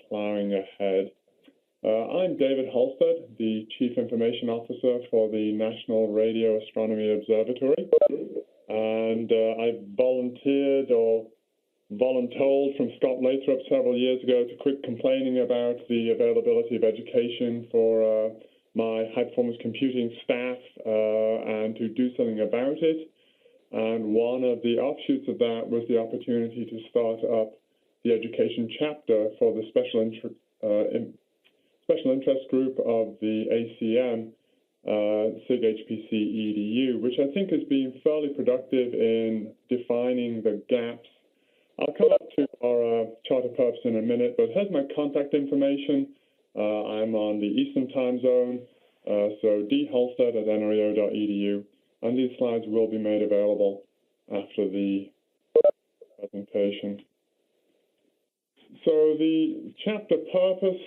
plowing ahead. I'm David Halstead, the Chief Information Officer for the National Radio Astronomy Observatory, and I volunteered or voluntold from Scott Lathrop several years ago to quit complaining about the availability of education for my high-performance computing staff and to do something about it. And one of the offshoots of that was the opportunity to start up the education chapter for the special interest group of the ACM, SIGHPC EDU, which I think has been fairly productive in defining the gaps. I'll come up to our charter purpose in a minute, but here's my contact information. I'm on the Eastern Time Zone, so dhalstead@nreo.edu, and these slides will be made available after the presentation. So the chapter purpose,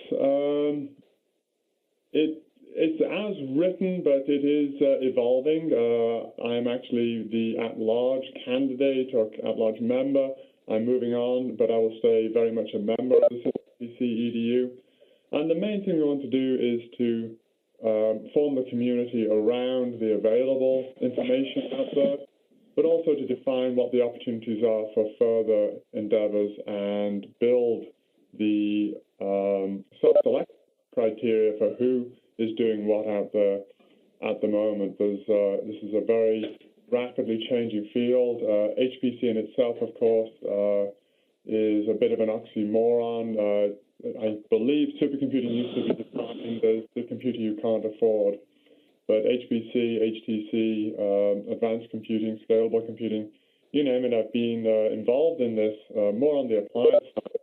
it's as written, but it is evolving. I am actually the at-large candidate or at-large member. I'm moving on, but I will stay very much a member of the SIGHPC EDU. And the main thing we want to do is to form the community around the available information out there, but also to define what the opportunities are for further endeavors and build the self-selection criteria for who is doing what out there at the moment. This is a very rapidly changing field. HPC in itself, of course, is a bit of an oxymoron. I believe supercomputing used to be defined as the computer you can't afford. But HPC, HTC, advanced computing, scalable computing, you name it, I've been involved in this more on the applied side,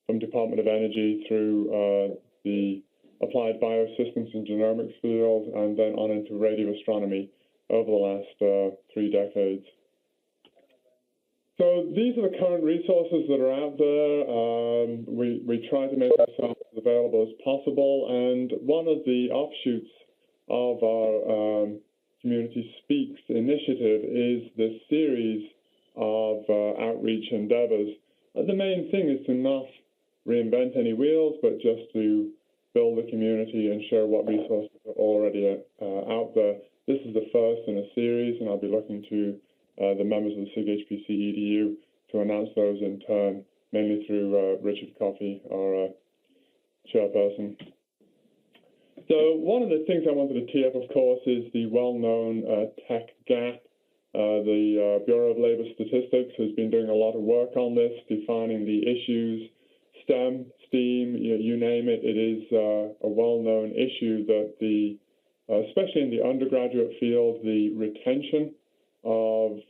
from Department of Energy through the applied biosystems and genomics field, and then on into radio astronomy over the last 3 decades. So these are the current resources that are out there. We try to make ourselves as available as possible, and one of the offshoots of our Community Speaks initiative is this series of outreach endeavors. The main thing is to not reinvent any wheels, but just to build a community and share what resources are already out there. This is the first in a series, and I'll be looking to the members of the SIGHPC EDU to announce those in turn, mainly through Richard Coffey, our chairperson. So one of the things I wanted to tee up, of course, is the well-known tech gap. The Bureau of Labor Statistics has been doing a lot of work on this, defining the issues, STEM, STEAM, you name it. It is a well-known issue that especially in the undergraduate field, the retention of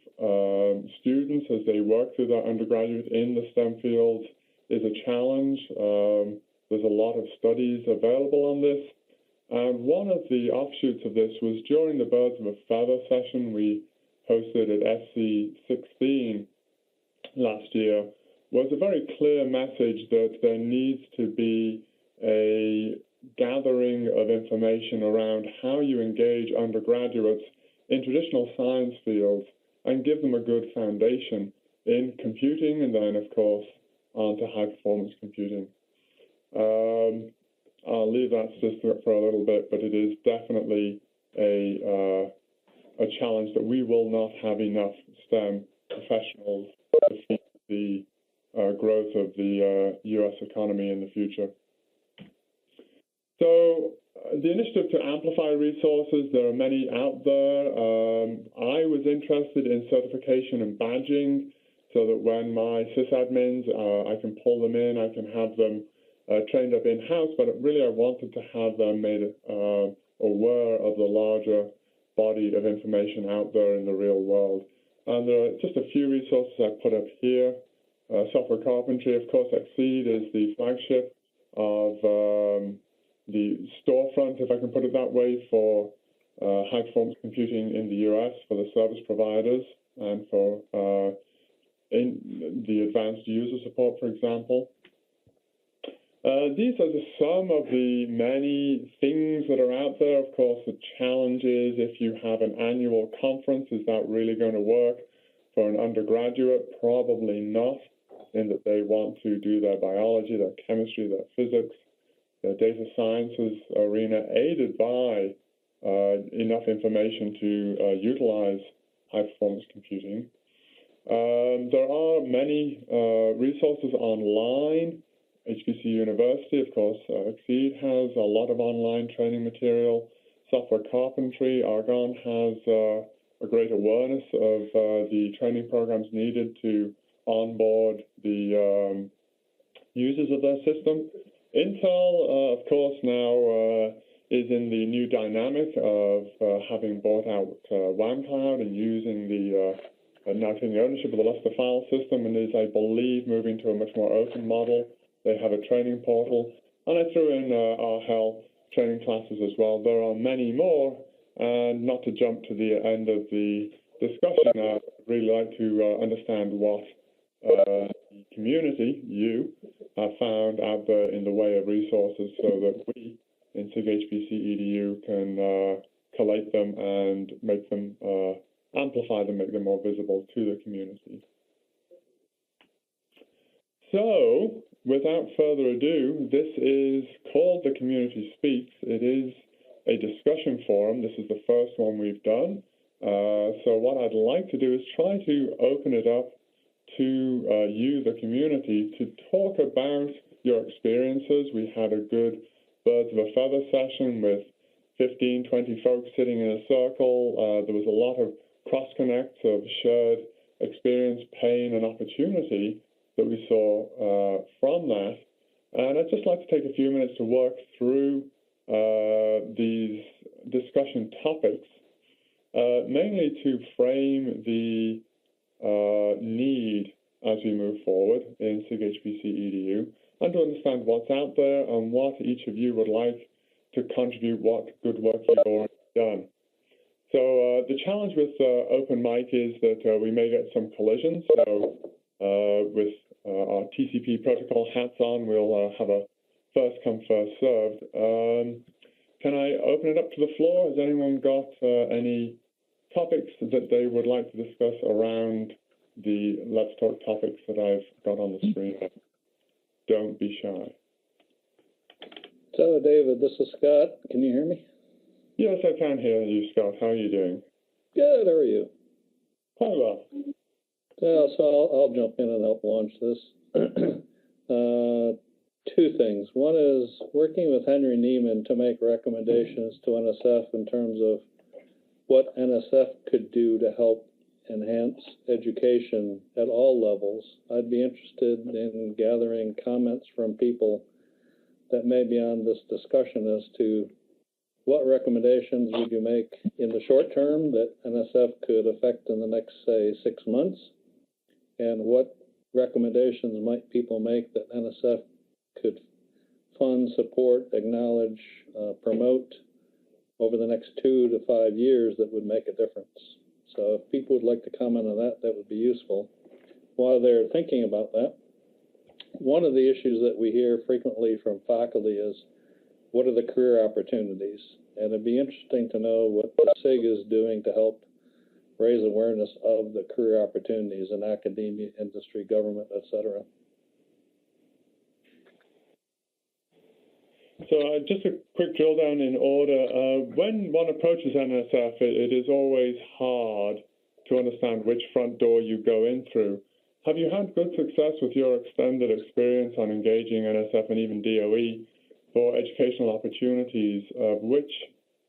students as they work through their undergraduate in the STEM fields is a challenge. There's a lot of studies available on this. And one of the offshoots of this was during the Birds of a Feather session we hosted at SC16 last year, was a very clear message that there needs to be a gathering of information around how you engage undergraduates in traditional science fields and give them a good foundation in computing and then, of course, onto high-performance computing. I'll leave that statistic for a little bit, but it is definitely a challenge that we will not have enough STEM professionals to feed the growth of the U.S. economy in the future. So the initiative to amplify resources, there are many out there. I was interested in certification and badging so that when my sysadmins, I can pull them in, I can have them trained up in-house, but really I wanted to have them made aware of the larger body of information out there in the real world. And there are just a few resources I put up here. Software carpentry, of course, Exceed is the flagship of the storefront, if I can put it that way, for high-performance computing in the U.S. for the service providers and for in the advanced user support, for example. These are just some of the many things that are out there. Of course, the challenge is if you have an annual conference, is that really going to work for an undergraduate? Probably not. in that they want to do their biology, their chemistry, their physics, their data sciences arena, aided by enough information to utilize high-performance computing. There are many resources online. HPC University, of course, Exceed has a lot of online training material. Software Carpentry, Argonne has a great awareness of the training programs needed to onboard the users of their system. Intel, of course, now is in the new dynamic of having bought out WAMCloud and using now taking ownership of the Lustre file system, and is, I believe, moving to a much more open model. They have a training portal, and I threw in RHEL training classes as well. There are many more, and not to jump to the end of the discussion, I'd really like to understand what the community, you, have found out there in the way of resources so that we in SIGHPC EDU can collate them and make them, amplify them, make them more visible to the community. So, without further ado, this is called The Community Speaks. It is a discussion forum. This is the first one we've done. So what I'd like to do is try to open it up to you, the community, to talk about your experiences. We had a good birds of a feather session with 15, 20 folks sitting in a circle. There was a lot of cross-connects of shared experience, pain, and opportunity that we saw from that. And I'd just like to take a few minutes to work through these discussion topics, mainly to frame the need as we move forward in SIGHPC EDU, and to understand what's out there and what each of you would like to contribute, what good work you've already done. So the challenge with open mic is that we may get some collisions. So with our TCP protocol hats on, we'll have a first come, first served. Can I open it up to the floor? Has anyone got any topics that they would like to discuss around the Let's Talk topics that I've got on the screen? Don't be shy. So, David, this is Scott. Can you hear me? Yes, I can hear you, Scott. How are you doing? Good. How are you? Quite well. Yeah, so I'll jump in and help launch this. Two things. One is working with Henry Neiman to make recommendations to NSF in terms of what NSF could do to help enhance education at all levels. I'd be interested in gathering comments from people that may be on this discussion as to what recommendations would you make in the short term that NSF could affect in the next, say, 6 months, and what recommendations might people make that NSF could fund, support, acknowledge, promote over the next 2 to 5 years that would make a difference. So if people would like to comment on that, that would be useful. While they're thinking about that, one of the issues that we hear frequently from faculty is, what are the career opportunities? And it'd be interesting to know what the SIG is doing to help raise awareness of the career opportunities in academia, industry, government, etc. So just a quick drill down in order. When one approaches NSF, it is always hard to understand which front door you go in through. Have you had good success with your extended experience on engaging NSF and even DOE for educational opportunities? Which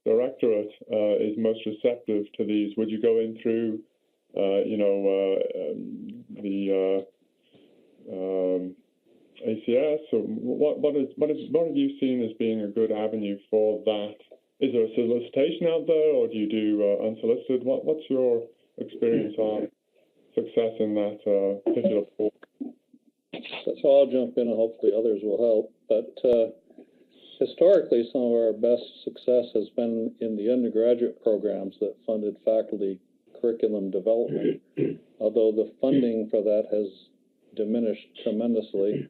directorate is most receptive to these? Would you go in through, ACS? Or what have you seen as being a good avenue for that? Is there a solicitation out there, or do you do unsolicited? What's your experience on success in that particular pool? So I'll jump in and hopefully others will help. But historically, some of our best success has been in the undergraduate programs that funded faculty curriculum development, although the funding for that has diminished tremendously.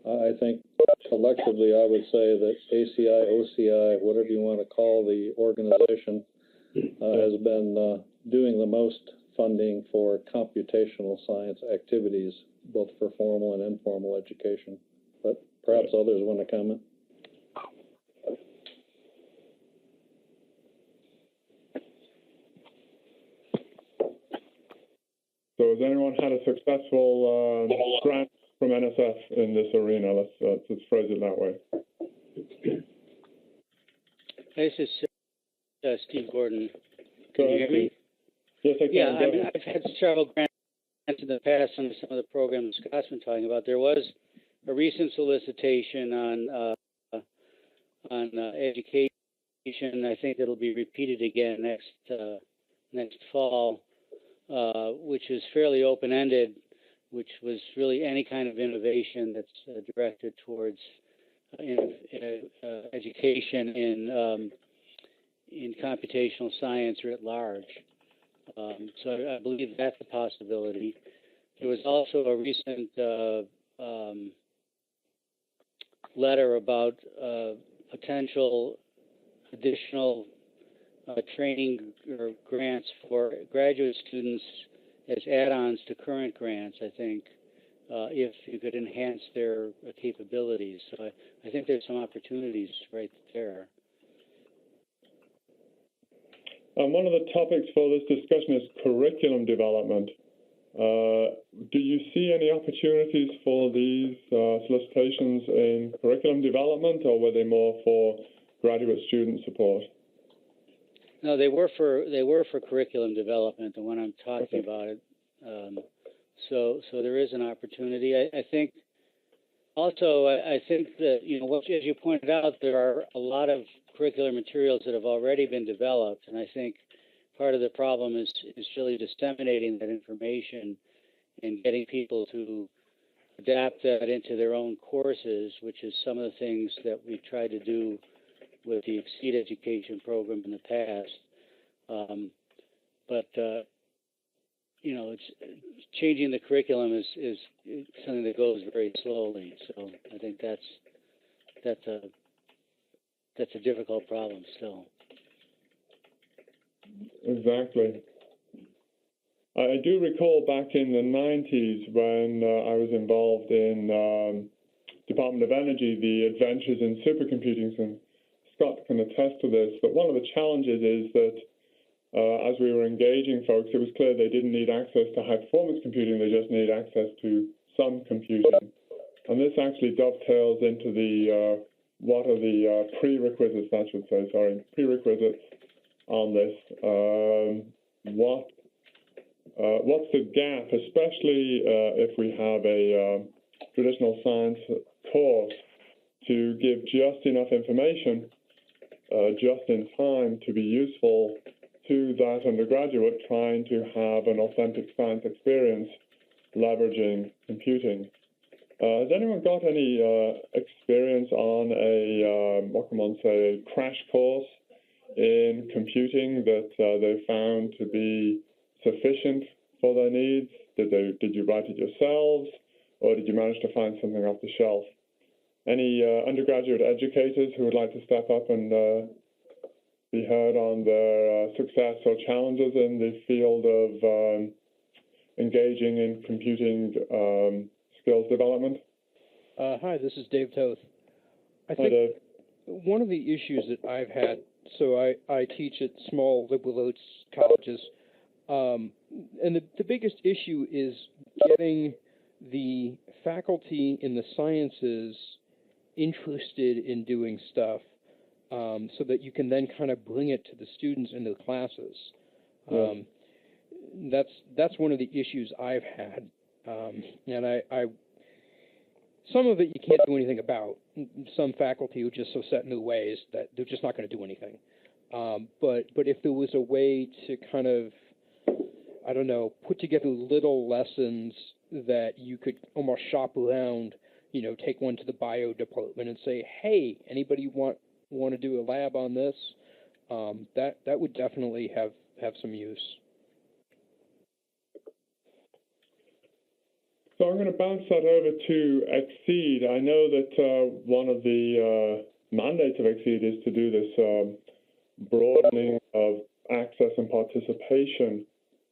I think collectively I would say that ACI, OCI, whatever you want to call the organization, has been doing the most funding for computational science activities both for formal and informal education. But perhaps others want to comment. So has anyone had a successful grant from NSF in this arena? Let's phrase it that way. This is Steve Gordon. Go Can you ahead, hear me? Yes, I can. Yeah, I mean, I've had several grants in the past on some of the programs Scott's been talking about. There was a recent solicitation on education. I think it'll be repeated again next fall, which is fairly open-ended, which was really any kind of innovation that's directed towards education in computational science writ large. So I believe that's a possibility. There was also a recent letter about potential additional training or grants for graduate students as add-ons to current grants, I think, if you could enhance their capabilities. So I think there's some opportunities right there. One of the topics for this discussion is curriculum development. Do you see any opportunities for these solicitations in curriculum development, or were they more for graduate student support? No, they were for curriculum development, the one I'm talking about. So there is an opportunity. I think also I think that, you know, as you pointed out, there are a lot of curricular materials that have already been developed, and I think part of the problem is really disseminating that information and getting people to adapt that into their own courses, which is some of the things that we've tried to do with the Exceed Education program in the past. But you know, it's changing the curriculum is something that goes very slowly. So I think that's a difficult problem still. Exactly. I do recall back in the 90s when I was involved in Department of Energy, the adventures in supercomputing, and Scott can attest to this, but one of the challenges is that as we were engaging folks, it was clear they didn't need access to high-performance computing, they just need access to some computing. And this actually dovetails into the what are the prerequisites, I should say, prerequisites on this. What's the gap, especially if we have a traditional science course, to give just enough information just in time to be useful to that undergraduate trying to have an authentic science experience leveraging computing. Has anyone got any experience on a, what can one say, a crash course in computing that they found to be sufficient for their needs? Did you write it yourselves, or did you manage to find something off the shelf? Any undergraduate educators who would like to step up and be heard on their success or challenges in the field of engaging in computing skills development? Hi, this is Dave Toth. I think one of the issues that I've had, so I teach at small liberal arts colleges, and the biggest issue is getting the faculty in the sciences interested in doing stuff so that you can then kind of bring it to the students in the classes. That's one of the issues I've had, and I some of it you can't do anything about. Some faculty are just so set in their ways that they're just not going to do anything. But if there was a way to kind of, I don't know, put together little lessons that you could almost shop around, you know, take one to the bio department and say, hey, anybody want to do a lab on this? That would definitely have some use. So I'm going to bounce that over to Exceed. I know that one of the mandates of Exceed is to do this broadening of access and participation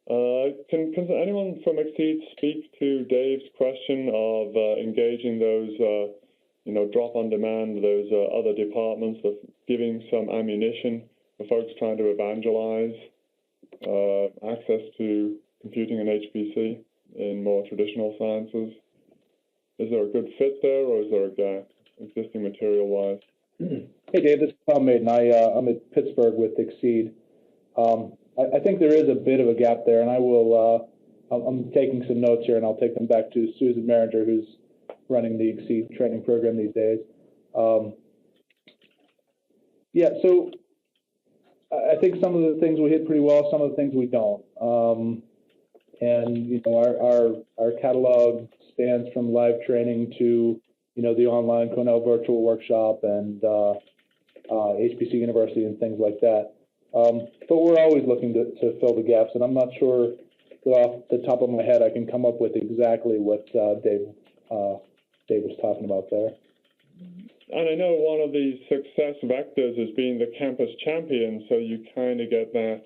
Can anyone from Exceed speak to Dave's question of engaging those, drop on demand, those other departments, of giving some ammunition for folks trying to evangelize access to computing and HPC in more traditional sciences? Is there a good fit there, or is there a gap, existing material-wise? Hey, Dave, this is Tom Maiden. I'm at Pittsburgh with Exceed. I think there is a bit of a gap there, and I will. I'm taking some notes here, and I'll take them back to Susan Maringer, who's running the Exceed training program these days. Yeah, so I think some of the things we hit pretty well, some of the things we don't. And our catalog spans from live training to the online Cornell virtual workshop and HPC University and things like that. But we're always looking to fill the gaps, and I'm not sure that off the top of my head I can come up with exactly what Dave was talking about there. And I know one of the success vectors is being the campus champion, so you kind of get that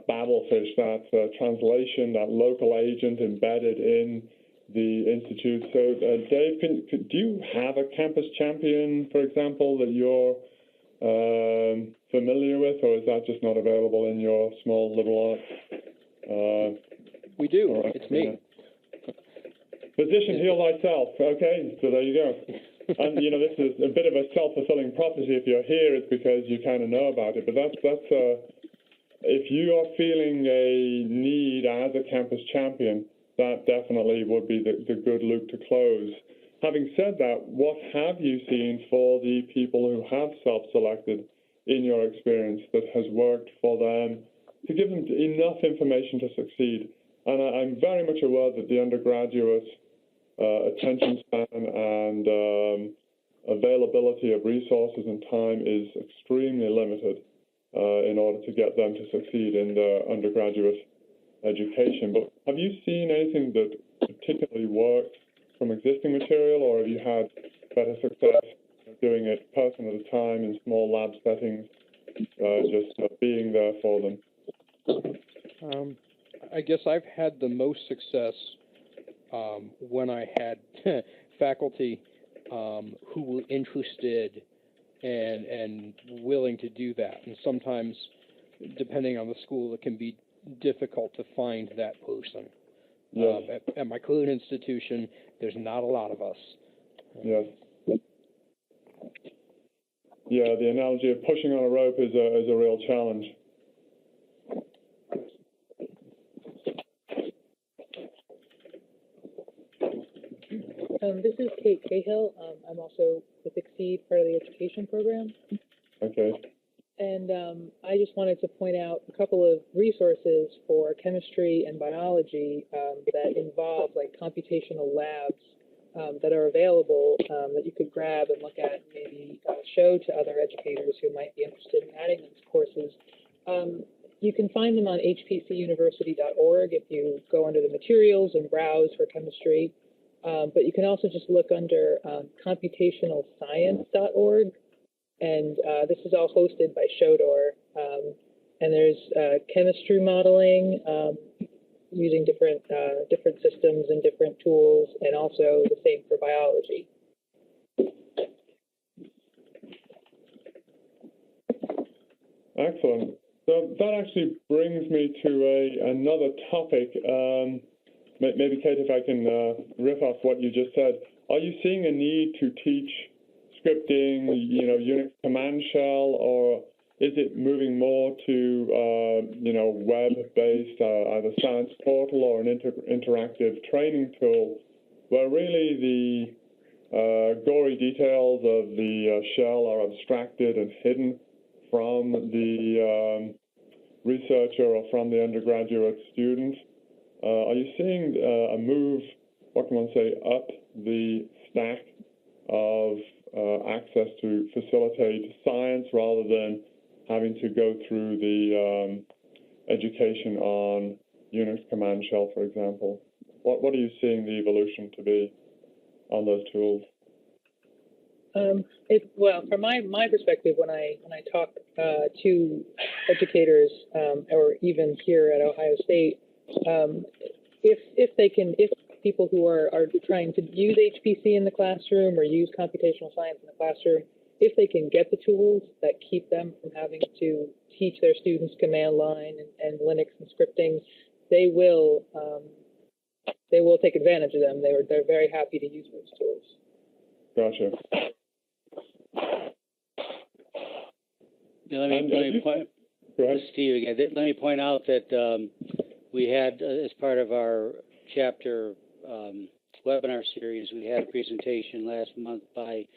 battlefish, that translation, that local agent embedded in the institute. So, Dave, do you have a campus champion, for example, that you're familiar with, or is that just not available in your small liberal arts? We do. Right, it's me. Physician, heal thyself. Okay, so there you go. And this is a bit of a self-fulfilling prophecy. If you're here, it's because you kind of know about it. But that's if you are feeling a need as a campus champion, that definitely would be the good loop to close. Having said that, what have you seen for the people who have self-selected in your experience that has worked for them to give them enough information to succeed? And I'm very much aware that the undergraduate attention span and availability of resources and time is extremely limited in order to get them to succeed in their undergraduate education. But have you seen anything that particularly worked from existing material, or have you had better success doing it person at a time in small lab settings, just being there for them? I guess I've had the most success when I had faculty who were interested and willing to do that. And sometimes, depending on the school, it can be difficult to find that person. Yes. At my current institution, there's not a lot of us. Yes. Yeah, the analogy of pushing on a rope is a real challenge. This is Kate Cahill. I'm also with Exceed, part of the education program. Okay. And I just wanted to point out a couple of resources for chemistry and biology that involve like computational labs that are available that you could grab and look at and maybe show to other educators who might be interested in adding these courses. You can find them on hpcuniversity.org if you go under the materials and browse for chemistry. But you can also just look under computationalscience.org, and this is all hosted by Shodor. And there's chemistry modeling using different systems and different tools, and also the same for biology. Excellent. So that actually brings me to another topic. Maybe, Kate, if I can riff off what you just said, are you seeing a need to teach scripting, Unix command shell, or is it moving more to, web-based, either science portal or an interactive training tool, where really the gory details of the shell are abstracted and hidden from the researcher or from the undergraduate student? Are you seeing a move, what can one say, up the stack of access to facilitate science rather than having to go through the education on Unix command shell, for example? What are you seeing the evolution to be on those tools? Well, from my perspective, when I talk to educators, or even here at Ohio State, if people who are trying to use HPC in the classroom or use computational science in the classroom, if they can get the tools that keep them from having to teach their students command line and Linux and scripting, they will take advantage of them. They're very happy to use those tools. Gotcha. Let me point. Go ahead. Steve again. Let me point out that we had, as part of our chapter webinar series, we had a presentation last month by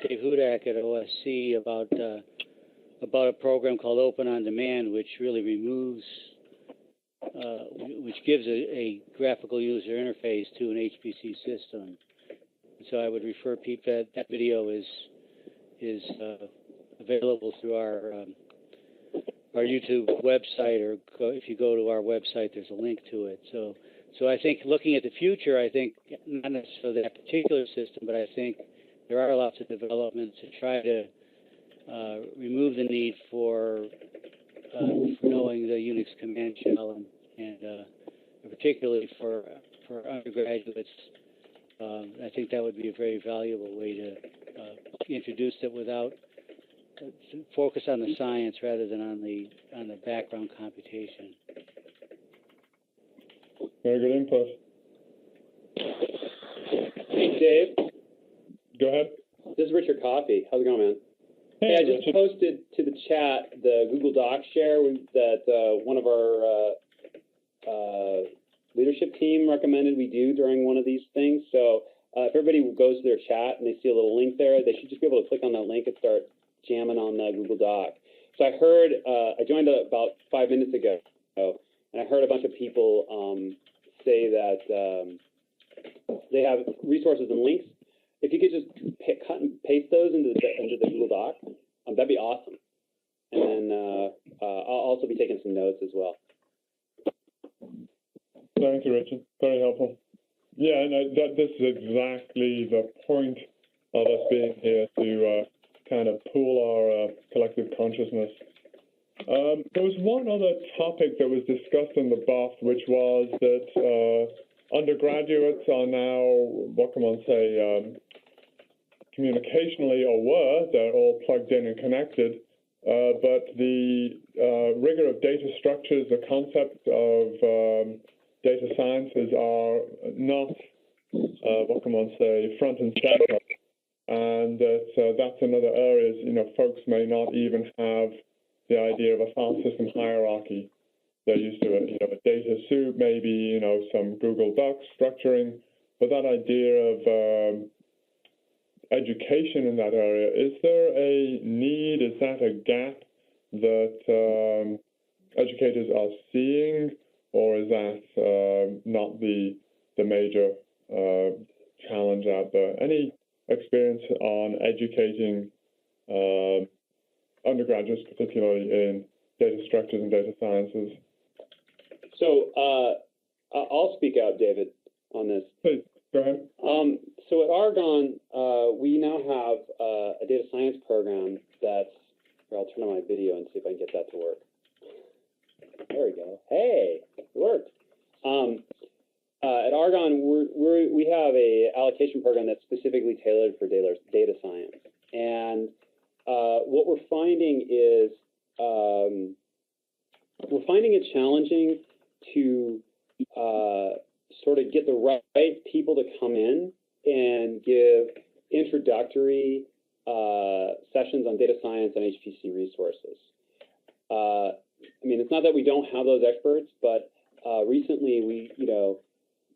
Dave Hudak at OSC about a program called Open on Demand, which really removes, which gives a graphical user interface to an HPC system. So I would refer people that video is available through our YouTube website, or if you go to our website, there's a link to it. So I think looking at the future, I think not necessarily that particular system, but I think there are lots of developments to try to remove the need for knowing the Unix command shell, and particularly for undergraduates. I think that would be a very valuable way to introduce it without focus on the science rather than on the background computation. Very good input. Hey, Dave. Go ahead. This is Richard Coffey. How's it going, man? Hey, I just posted to the chat the Google Docs share that one of our leadership team recommended we do during one of these things. So if everybody goes to their chat and they see a little link there, they should just be able to click on that link and start jamming on the Google Doc. So I heard, I joined about 5 minutes ago, and I heard a bunch of people say that they have resources and links. If you could just cut and paste those into the Google Doc, that'd be awesome. And then I'll also be taking some notes as well. Thank you, Richard. Very helpful. Yeah, no, this is exactly the point of us being here, to kind of pool our collective consciousness. There was one other topic that was discussed in the BOF, which was that undergraduates are now, what can one say, communicationally, or they're all plugged in and connected, but the rigor of data structures, the concept of data sciences are not, what can one say, front and center. And that's another area, folks may not even have the idea of a file system hierarchy. They're used to it, a data soup, maybe, some Google Docs structuring, but that idea of education in that area, is there a need, is that a gap that educators are seeing, or is that not the major challenge out there? Any experience on educating undergraduates, particularly in data structures and data sciences? So I'll speak out, David, on this. Please, go ahead. So at Argonne, we now have a data science program that's, here, I'll turn on my video and see if I can get that to work. There we go. Hey, it worked. At Argonne, we have a allocation program that's specifically tailored for data science. And what we're finding is we're finding it challenging to sort of get the right people to come in and give introductory sessions on data science and HPC resources. I mean, it's not that we don't have those experts, but recently we,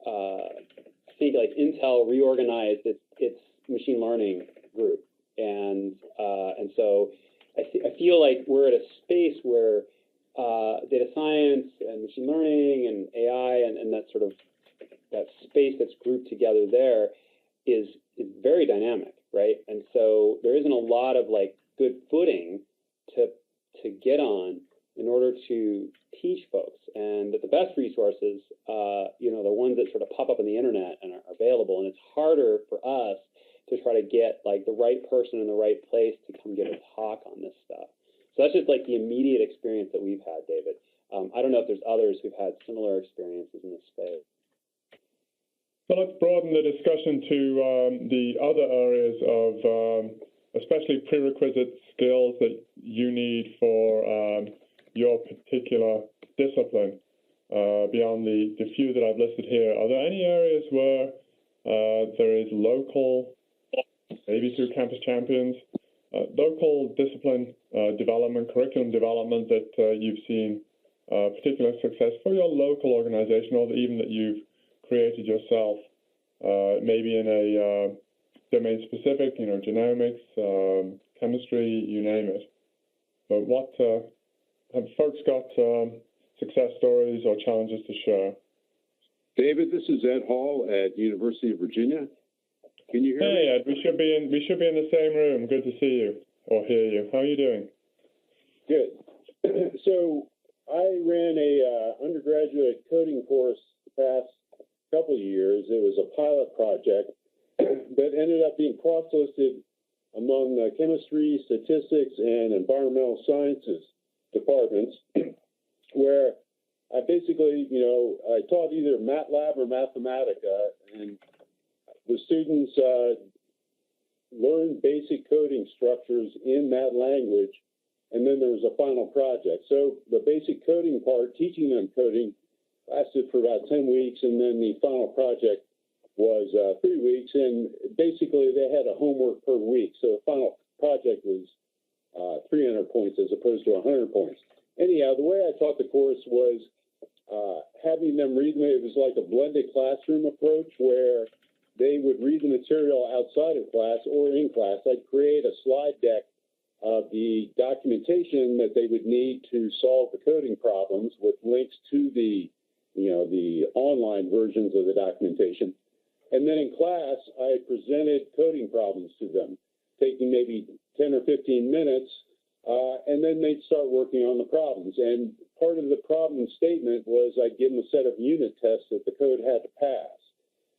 I think like Intel reorganized its machine learning group, and so I feel like we're at a space where data science and machine learning and AI and that sort of that space that's grouped together there is very dynamic, right? And so there isn't a lot of like good footing to get on in order to teach folks. And that the best resources, the ones that sort of pop up on the internet and are available. And it's harder for us to try to get like the right person in the right place to come give a talk on this stuff. So that's just like the immediate experience that we've had, David. I don't know if there's others who've had similar experiences in this space. So let's broaden the discussion to the other areas of especially prerequisite skills that you need for your particular discipline. Beyond the few that I've listed here, are there any areas where there is local, maybe through Campus Champions, local discipline development, curriculum development that you've seen particular success for your local organization, or even that you've created yourself, maybe in a domain-specific, genomics, chemistry, you name it. But what have folks got success stories or challenges to share? David, this is Ed Hall at University of Virginia. Can you hear me? Hey, Ed, we should be in the same room. Good to see you or hear you. How are you doing? Good. So I ran a undergraduate coding course the past couple of years. It was a pilot project that ended up being cross-listed among the chemistry, statistics, and environmental sciences departments, where I basically, I taught either MATLAB or Mathematica, and the students learned basic coding structures in that language, and then there was a final project. So the basic coding part, teaching them coding, lasted for about 10 weeks, and then the final project was 3 weeks, and basically they had a homework per week. So the final project was 300 points as opposed to 100 points. Anyhow, the way I taught the course was having them read it. It was like a blended classroom approach where they would read the material outside of class or in class. I'd create a slide deck of the documentation that they would need to solve the coding problems with links to the online versions of the documentation. And then in class, I presented coding problems to them, taking maybe 10 or 15 minutes, and then they'd start working on the problems. And part of the problem statement was I'd give them a set of unit tests that the code had to pass.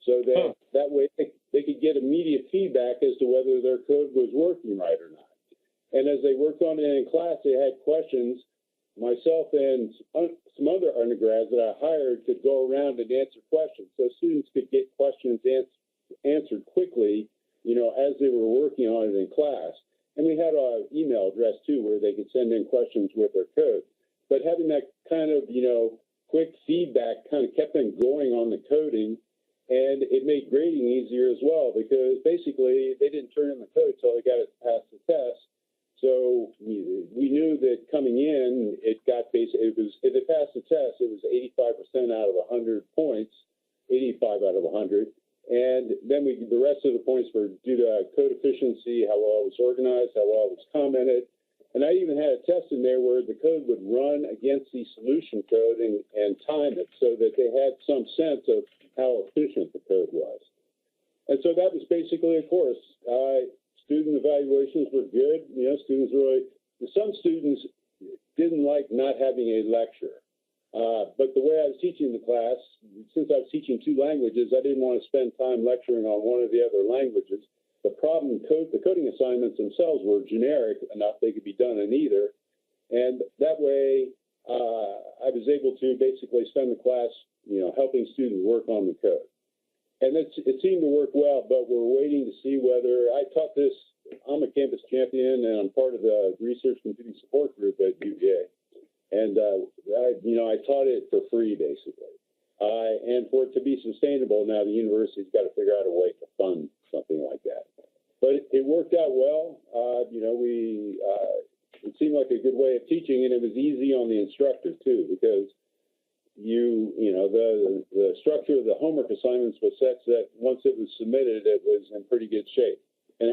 So that way they could get immediate feedback as to whether their code was working right or not. And as they worked on it in class, they had questions. Myself and some other undergrads that I hired could go around and answer questions. So students could get questions answered quickly, as they were working on it in class. And we had an email address, too, where they could send in questions with their code. But having that kind of, quick feedback kind of kept them going on the coding. And it made grading easier as well, because basically they didn't turn in the code until they got it past the test. So we knew that coming in, if it passed the test, it was 85% out of 100 points, 85 out of 100. And then the rest of the points were due to code efficiency, how well it was organized, how well it was commented. And I even had a test in there where the code would run against the solution code and time it so that they had some sense of how efficient the code was. And so that was basically a course. Student evaluations were good. Some students didn't like not having a lecture. But the way I was teaching the class, since I was teaching two languages, I didn't want to spend time lecturing on one of the other languages. The coding assignments themselves were generic enough they could be done in either. And that way, I was able to basically spend the class, helping students work on the code. And it seemed to work well, but we're waiting to see whether I'm a campus champion, and I'm part of the research computing support group at UVA. And, I taught it for free, basically. And for it to be sustainable, now the university's got to figure out a way to fund something like that. But it worked out well. It seemed like a good way of teaching, and it was easy on the instructor, too, because the structure of the homework assignments was such that once it was submitted, it was in pretty good shape. And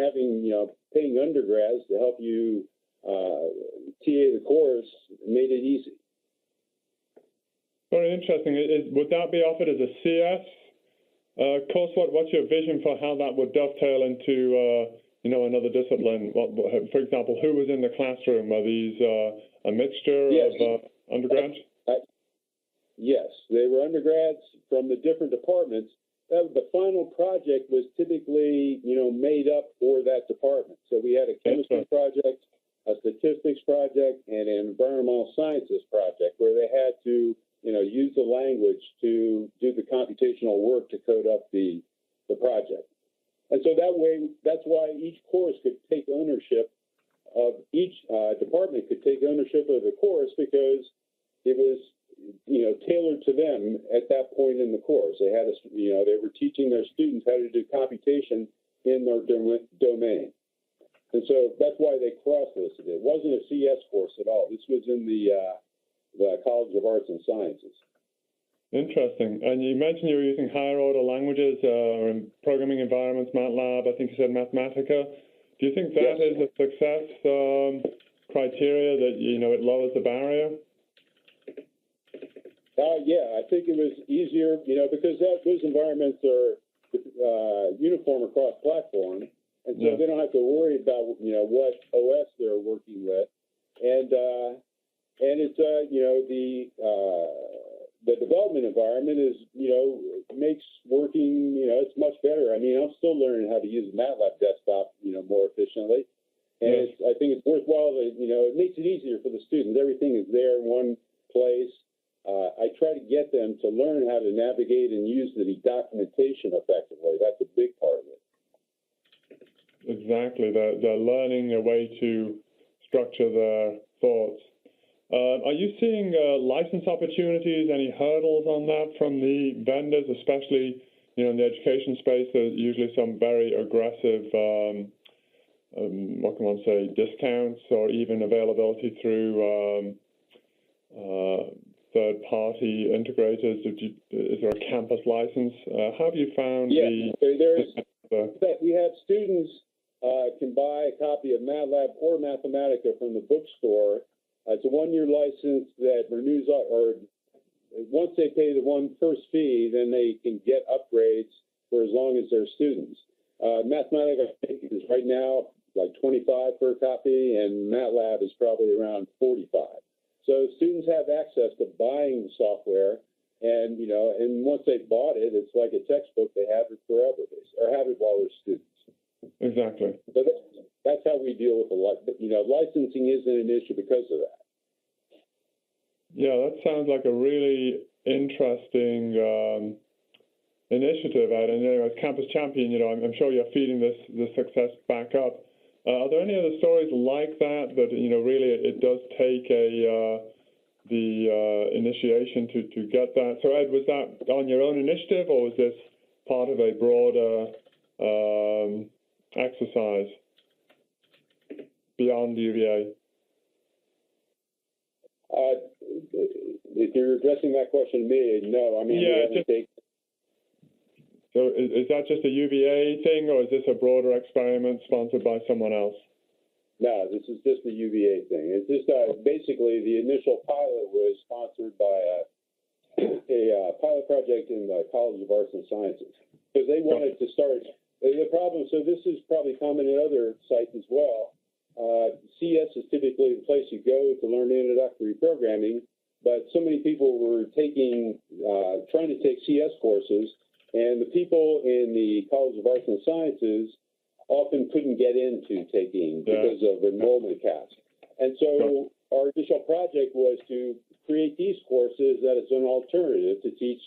paying undergrads to help you TA the course made it easy. Very interesting. Would that be offered as a CS course? What's your vision for how that would dovetail into another discipline? For example, who was in the classroom? Are these a mixture of undergrads? Yes, they were undergrads from the different departments, the final project was typically, made up for that department. So we had a chemistry project, a statistics project, and an environmental sciences project where they had to, use the language to do the computational work to code up the project. And so that way, that's why each course could take ownership of each department could take ownership of the course because it was, tailored to them at that point in the course. They had, they were teaching their students how to do computation in their domain. And so that's why they cross-listed it. It wasn't a CS course at all. This was in the College of Arts and Sciences. Interesting. And you mentioned you were using higher order languages or in programming environments, MATLAB, I think you said Mathematica. Do you think that is a success criteria that, it lowers the barrier? Yeah, I think it was easier, because those environments are uniform across platform, and so they don't have to worry about, what OS they're working with, and it's the development environment is, makes working, it's much better. I mean, I'm still learning how to use MATLAB desktop, more efficiently, and I think it's worthwhile that, it makes it easier for the students. Everything is there in one place. I try to get them to learn how to navigate and use the documentation effectively. That's a big part of it. Exactly. They're learning a way to structure their thoughts. Are you seeing license opportunities, any hurdles on that from the vendors, especially, in the education space? There's usually some very aggressive, what can one say, discounts or even availability through third-party integrators. Is there a campus license? How have you found we have students can buy a copy of MATLAB or Mathematica from the bookstore. It's a one-year license that renews, or once they pay the first fee, then they can get upgrades for as long as they're students. Mathematica, I think, is right now like $25 per copy, and MATLAB is probably around $45. So students have access to buying the software, and and once they've bought it, it's like a textbook. They have it forever, or have it while they're students. Exactly. So that's how we deal with licensing isn't an issue because of that. Yeah, that sounds like a really interesting initiative, Ed. And as Campus Champion, I'm sure you're feeding this success back up. Are there any other stories like that really it does take the initiation to get that? So, Ed, was that on your own initiative, or was this part of a broader exercise beyond UVA? If you're addressing that question to me, no. I mean, So is that just a UVA thing, or is this a broader experiment sponsored by someone else? No, this is just a UVA thing. It's just basically the initial pilot was sponsored by a pilot project in the College of Arts and Sciences because they wanted to start. The problem, so this is probably common in other sites as well. CS is typically the place you go to learn introductory programming, but so many people were trying to take CS courses. And the people in the College of Arts and Sciences often couldn't get into taking because of enrollment caps. And so our initial project was to create these courses that is an alternative to teach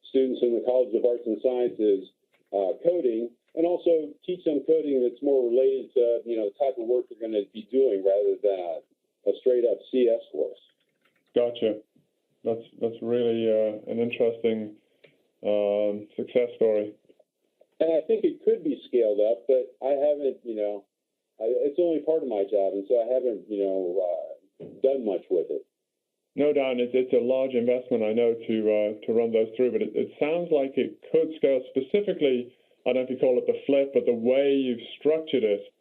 students in the College of Arts and Sciences coding, and also teach them coding that's more related to the type of work they're going to be doing rather than a straight up CS course. Gotcha. That's really an interesting success story. And I think it could be scaled up, but I haven't, it's only part of my job, and so I haven't, done much with it. No doubt, it's a large investment, I know, to run those through, but it sounds like it could scale specifically. I don't know if you call it the flip, but the way you've structured it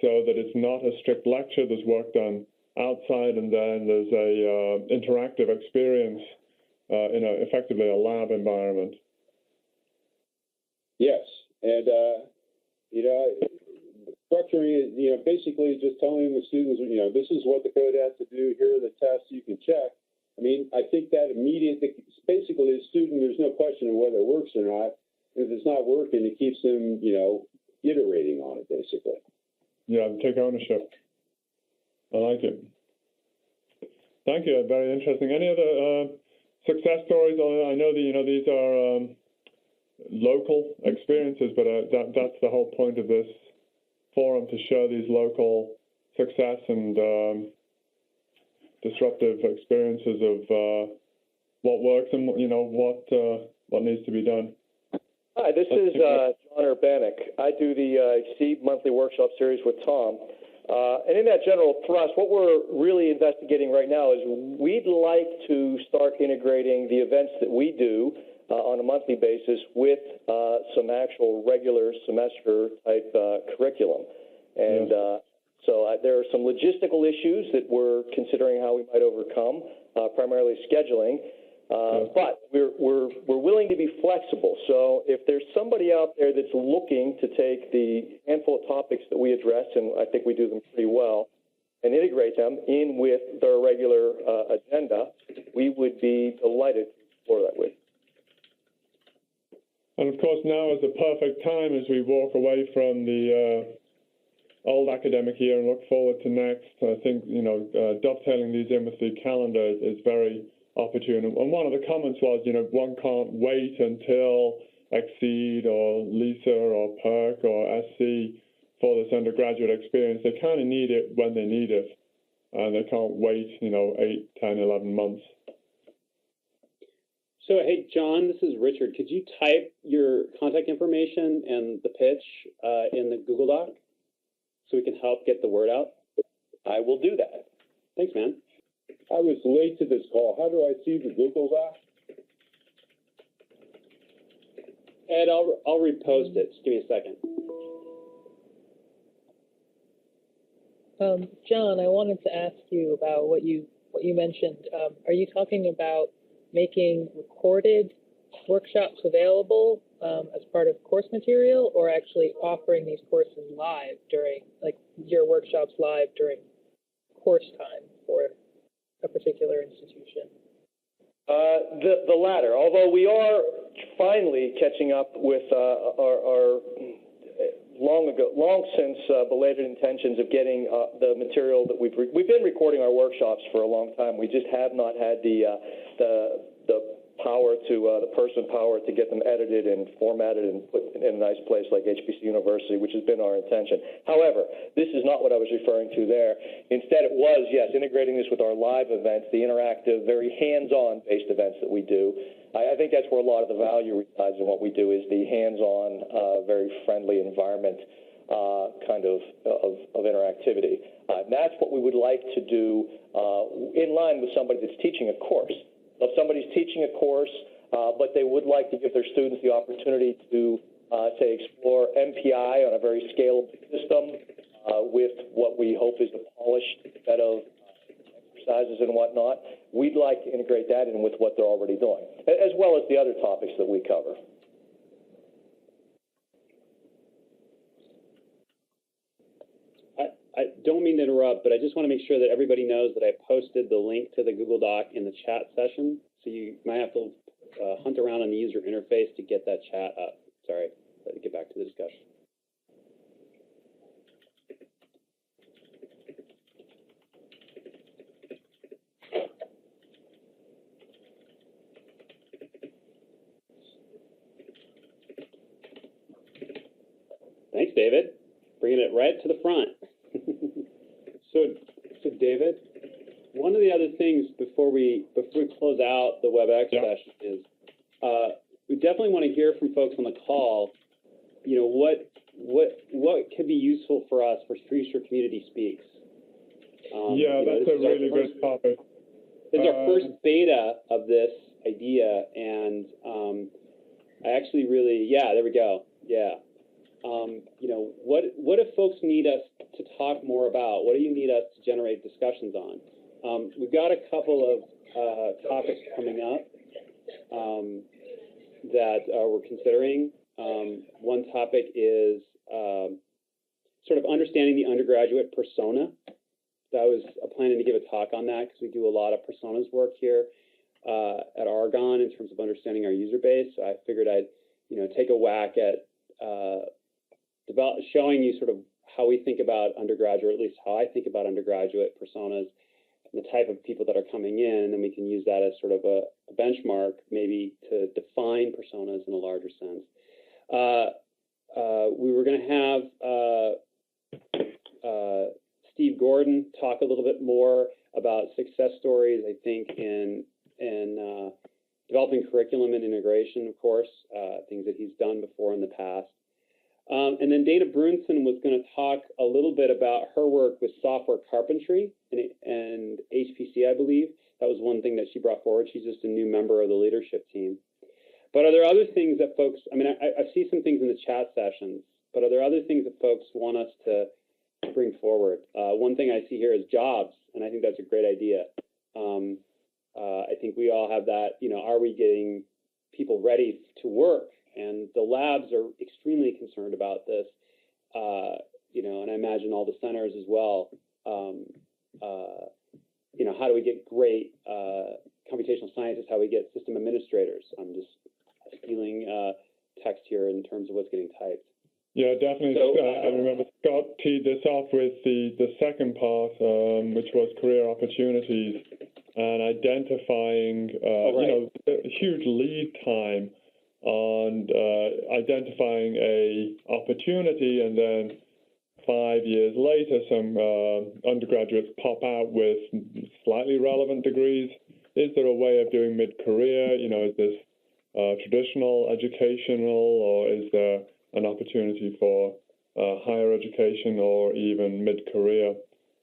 so that it's not a strict lecture. There's work done outside, and then there's a interactive experience in effectively a lab environment. Yes, and structuring it, basically just telling the students, this is what the code has to do. Here are the tests you can check. I mean, I think that basically the student, there's no question of whether it works or not. If it's not working, it keeps them, you know, iterating on it, basically. Yeah, take ownership. I like it. Thank you. Very interesting. Any other success stories? I know that these are local experiences, but that's the whole point of this forum, to show these local success and disruptive experiences of what works and what needs to be done. Hi, this is John Urbanik. I do the SEED monthly workshop series with Tom. And in that general thrust, what we're really investigating right now is we'd like to start integrating the events that we do on a monthly basis with some actual regular semester type curriculum. And so there are some logistical issues that we're considering how we might overcome, primarily scheduling. But we're willing to be flexible. So if there's somebody out there that's looking to take the handful of topics that we address, and I think we do them pretty well, and integrate them in with their regular agenda, we would be delighted to explore that with. And of course, now is the perfect time as we walk away from the old academic year and look forward to next. I think dovetailing these in with the calendar is very opportune. And one of the comments was, one can't wait until Exceed or LISA or PERC or SC for this undergraduate experience. They kind of need it when they need it, and they can't wait, 8, 10, 11 months. So, hey, John, this is Richard. Could you type your contact information and the pitch in the Google Doc so we can help get the word out? I will do that. Thanks, man. I was late to this call. How do I see the Google Doc? Ed, I'll repost it. Just give me a second. John, I wanted to ask you about what you mentioned. Are you talking about making recorded workshops available as part of course material, or actually offering these courses live during, like your workshops live during course time for a particular institution? The latter, although we are finally catching up with our long since belated intentions of getting the material that we've been recording our workshops for a long time. We just have not had the power to the person power to get them edited and formatted and put in a nice place like HPC University, which has been our intention. However, this is not what I was referring to there. Instead, it was, yes, integrating this with our live events, the interactive, very hands-on based events that we do. I think that's where a lot of the value resides in what we do, is the hands-on, very friendly environment kind of interactivity. And that's what we would like to do in line with somebody that's teaching a course. If somebody's teaching a course, but they would like to give their students the opportunity to, say, explore MPI on a very scalable system with what we hope is a polished set of exercises and whatnot, we'd like to integrate that in with what they're already doing, as well as the other topics that we cover. I don't mean to interrupt, but I just want to make sure that everybody knows that I posted the link to the Google Doc in the chat session. So you might have to hunt around on the user interface to get that chat up. Sorry, let me get back to the discussion. Thanks, David. Bringing it right to the front. So David, one of the other things before we close out the WebEx session is we definitely want to hear from folks on the call. What could be useful for us for Future Community Speaks. That's a really good topic. This is our first beta of this idea, and I actually really there we go. What if folks need us to talk more about? What do you need us to generate discussions on? We've got a couple of topics coming up that we're considering. One topic is sort of understanding the undergraduate persona. So I was planning to give a talk on that because we do a lot of personas work here at Argonne in terms of understanding our user base. So I figured I'd take a whack at showing you sort of how we think about undergraduate, or at least how I think about undergraduate personas, and the type of people that are coming in, and then we can use that as sort of a benchmark, maybe to define personas in a larger sense. We were going to have Steve Gordon talk a little bit more about success stories, I think, in developing curriculum and integration, of course, things that he's done before in the past. And then Dana Brunson was going to talk a little bit about her work with software carpentry and HPC, I believe. That was one thing that she brought forward. She's just a new member of the leadership team. But are there other things that folks, I mean, I see some things in the chat sessions, but are there other things that folks want us to bring forward? One thing I see here is jobs, and I think that's a great idea. I think we all have that, are we getting people ready to work? And the labs are extremely concerned about this, and I imagine all the centers as well. How do we get great computational scientists? How do we get system administrators? I'm just stealing text here in terms of what's getting typed. Yeah, definitely. So, I remember Scott teed this off with the second part, which was career opportunities and identifying, a huge lead time on identifying a opportunity, and then 5 years later, some undergraduates pop out with slightly relevant degrees. Is there a way of doing mid-career? Is this traditional educational, or is there an opportunity for higher education, or even mid-career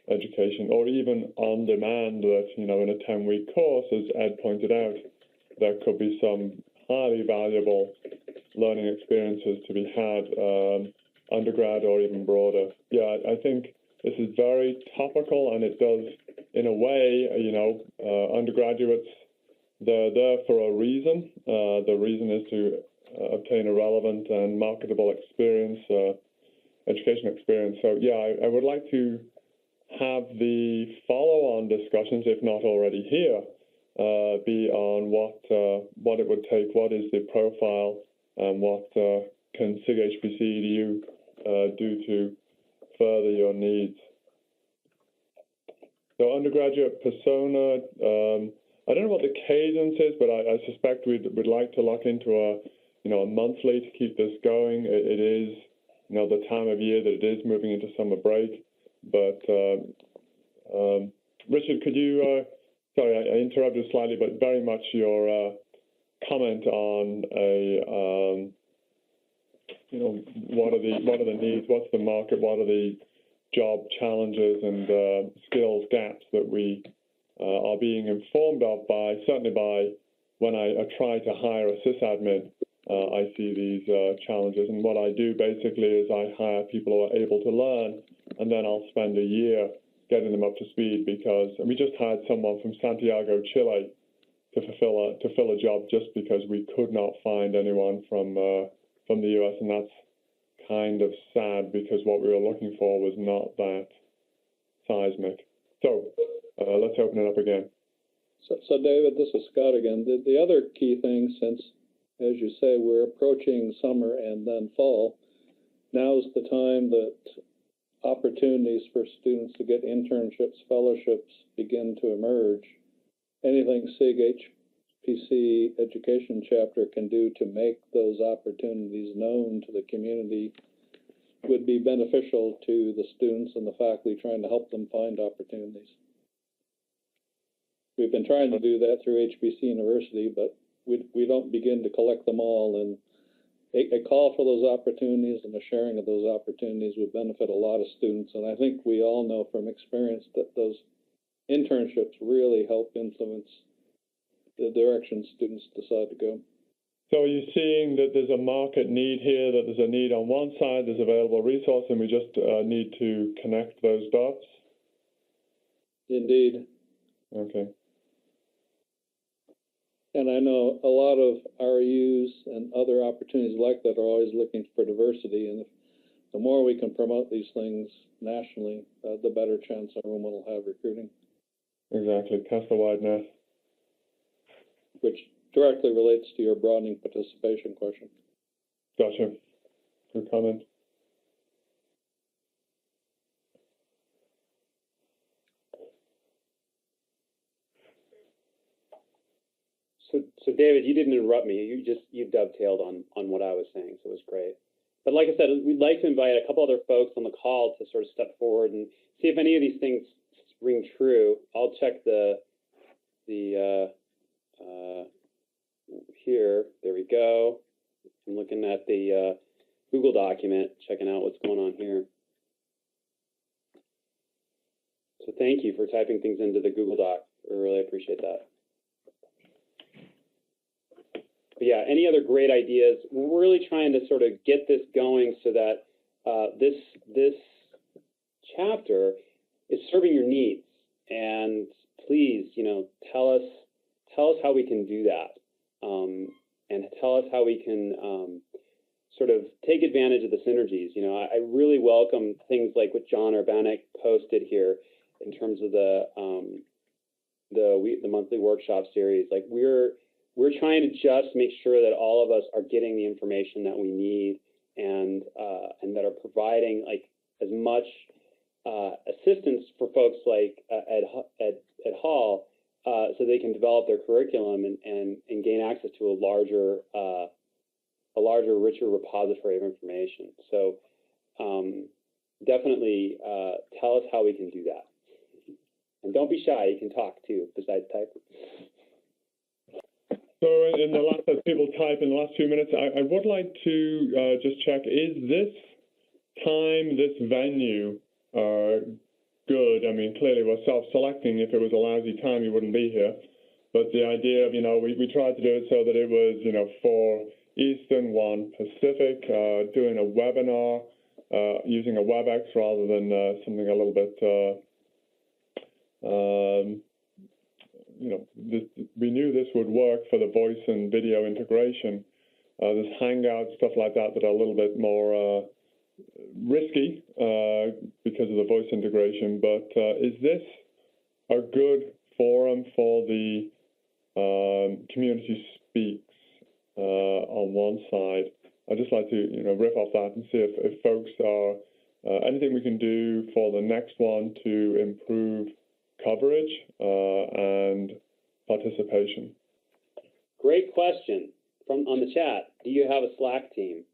education, or even on demand that, in a 10-week course, as Ed pointed out, there could be some highly valuable learning experiences to be had, undergrad or even broader. Yeah, I think this is very topical, and it does, in a way, undergraduates, they're there for a reason. The reason is to obtain a relevant and marketable experience, education experience. So, yeah, I would like to have the follow-on discussions, if not already here, be on what it would take, what is the profile, and what can SIGHPC EDU do to further your needs. So undergraduate persona, I don't know what the cadence is, but I suspect we'd like to lock into a monthly to keep this going. It is, the time of year that it is moving into summer break. But Richard, could you? Sorry, I interrupted slightly, but very much your comment on what are the needs, what's the market, what are the job challenges and skills gaps that we are being informed of certainly by when I try to hire a sysadmin. I see these challenges, and what I do basically is I hire people who are able to learn, and then I'll spend a year getting them up to speed, because we just hired someone from Santiago, Chile, to fill a job just because we could not find anyone from the US, and that's kind of sad because what we were looking for was not that seismic. So let's open it up again. So David, this is Scott again. The other key thing, since, as you say, we're approaching summer and then fall, now's the time that opportunities for students to get internships, fellowships begin to emerge. Anything SIGHPC education chapter can do to make those opportunities known to the community would be beneficial to the students and the faculty trying to help them find opportunities. We've been trying to do that through HBC University, but we don't begin to collect them all, and a call for those opportunities and the sharing of those opportunities would benefit a lot of students. And I think we all know from experience that those internships really help influence the direction students decide to go. So are you seeing that there's a market need here, that there's a need on one side, there's available resource, and we just need to connect those dots? Indeed. Okay. And I know a lot of RUs and other opportunities like that are always looking for diversity, and the more we can promote these things nationally, the better chance everyone will have recruiting. Exactly, cast a wide net. Which directly relates to your broadening participation question. Gotcha. Good comment. So David, you didn't interrupt me. You dovetailed on what I was saying, so it was great. But like I said, we'd like to invite a couple other folks on the call to sort of step forward and see if any of these things ring true. I'll check the here. There we go. I'm looking at the Google document, checking out what's going on here. So thank you for typing things into the Google Doc. I really appreciate that. But yeah, any other great ideas? We're really trying to sort of get this going so that this chapter is serving your needs. And please, tell us how we can do that, and tell us how we can sort of take advantage of the synergies. I really welcome things like what John Urbanek posted here in terms of the monthly workshop series. Like we're trying to just make sure that all of us are getting the information that we need and that are providing like as much assistance for folks like at Hall so they can develop their curriculum and gain access to a larger, richer repository of information. So definitely tell us how we can do that. And don't be shy, you can talk too, besides typing. So in the last, as people type in the last 2 minutes, I would like to just check, is this time, this venue good? I mean, clearly we're self-selecting. If it was a lousy time, you wouldn't be here. But the idea of, we tried to do it so that it was, 4 Eastern, 1 Pacific, doing a webinar, using a WebEx rather than something a little bit, we knew this would work for the voice and video integration. There's Hangouts, stuff like that are a little bit more risky because of the voice integration. But is this a good forum for the community speaks on one side? I'd just like to riff off that and see if folks are anything we can do for the next one to improve coverage and participation. Great question on the chat. Do you have a Slack team?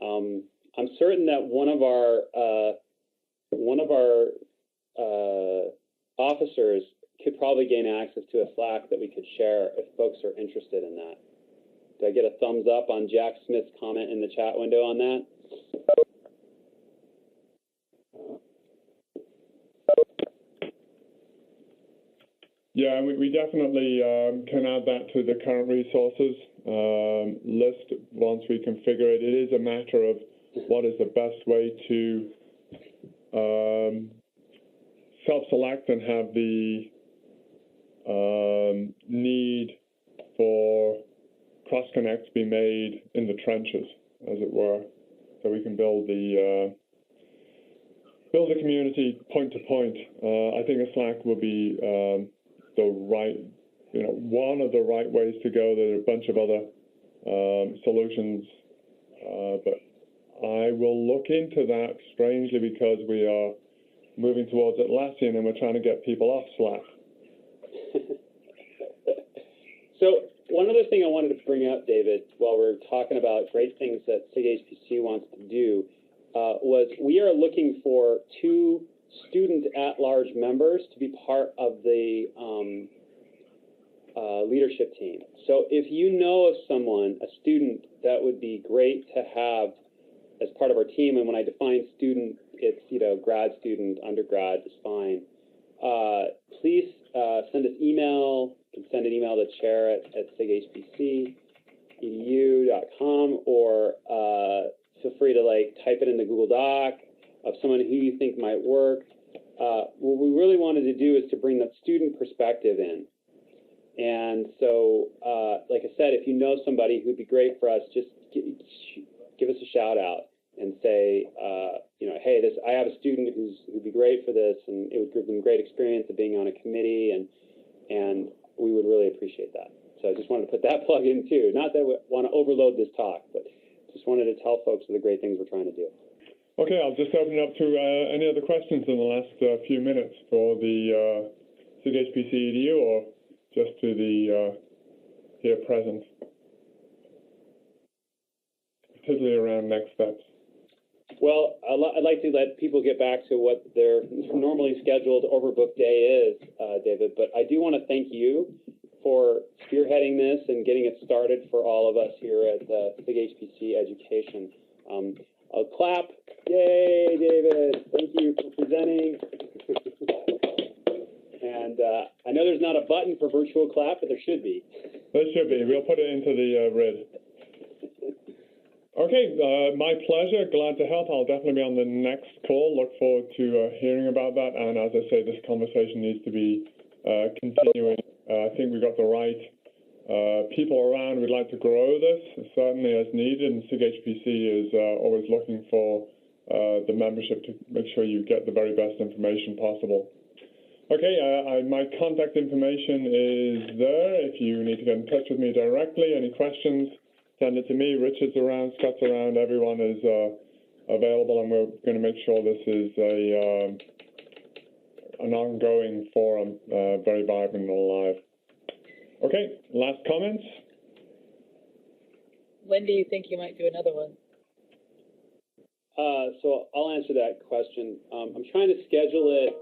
I'm certain that one of our officers could probably gain access to a Slack that we could share if folks are interested in that. Did I get a thumbs up on Jack Smith's comment in the chat window on that? Yeah, we definitely can add that to the current resources list once we configure it. It is a matter of what is the best way to self-select and have the need for cross-connects be made in the trenches, as it were, so we can build the community point to point. I think a Slack will be the right, one of the right ways to go. There are a bunch of other solutions, but I will look into that, strangely, because we are moving towards Atlassian and we're trying to get people off Slack. So one other thing I wanted to bring up, David, while we're talking about great things that SIGHPC wants to do, was we are looking for 2 student at-large members to be part of the leadership team. So if you know of someone, a student, that would be great to have as part of our team, and when I define student, it's, grad student, undergrad is fine. Please send us email. You can send an email to chair@sighpc.edu.com, or feel free to type it in the Google Doc of someone who you think might work. What we really wanted to do is to bring that student perspective in. And so, like I said, if you know somebody who'd be great for us, just give us a shout out and say, hey, I have a student who'd be great for this, and it would give them great experience of being on a committee, and we would really appreciate that. So I just wanted to put that plug in too. Not that we want to overload this talk, but just wanted to tell folks of the great things we're trying to do. Okay, I'll just open it up to any other questions in the last few minutes for the SIGHPC EDU or just to the here present, particularly around next steps. Well, I'd like to let people get back to what their normally scheduled overbooked day is, David, but I do want to thank you for spearheading this and getting it started for all of us here at SIGHPC Education. I'll clap. Yay, David. Thank you for presenting. And I know there's not a button for virtual clap, but there should be. There should be. We'll put it into the red. Okay, my pleasure. Glad to help. I'll definitely be on the next call. Look forward to hearing about that. And as I say, this conversation needs to be continuing. I think we've got the right people around. We'd like to grow this, certainly as needed. And SIGHPC is always looking for the membership to make sure you get the very best information possible. Okay, my contact information is there. If you need to get in touch with me directly, any questions, send it to me. Richard's around, Scott's around, everyone is available, and we're going to make sure this is an ongoing forum, very vibrant and alive. Okay, last comments? When do you think you might do another one? So I'll answer that question. I'm trying to schedule it.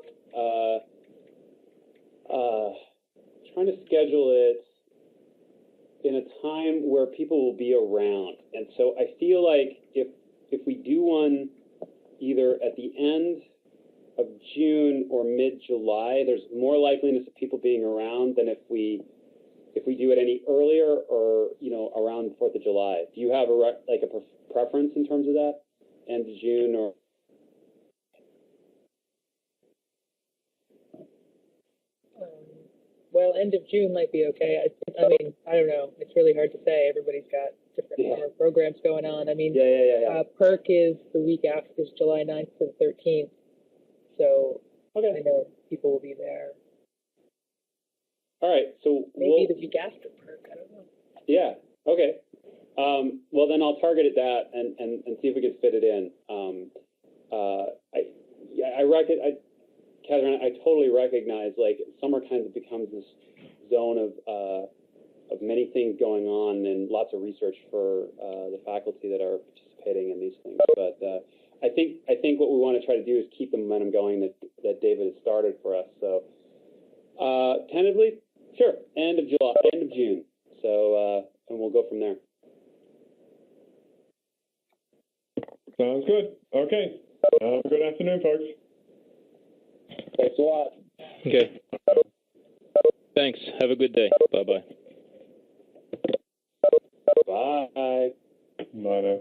In a time where people will be around, and so I feel like if we do one either at the end of June or mid-July, there's more likeliness of people being around than if we do it any earlier or around the 4th of July. Do you have a preference in terms of that? End of June or? Well, end of June might be okay. I mean, I don't know. It's really hard to say. Everybody's got different summer programs going on. I mean, PERC is the week after, is July 9th to the 13th. So I know people will be there. All right. So maybe the week after PERC. I don't know. Yeah. Okay. Well, then I'll target at that and see if we can fit it in. Catherine, I totally recognize, like, summer kind of becomes this zone of many things going on and lots of research for the faculty that are participating in these things. But I think what we want to try to do is keep the momentum going that David has started for us. So tentatively, sure, end of June. So and we'll go from there. Sounds good. Okay. Good afternoon, folks. Thanks a lot. Okay. Thanks. Have a good day. Bye-bye. Bye. Bye now.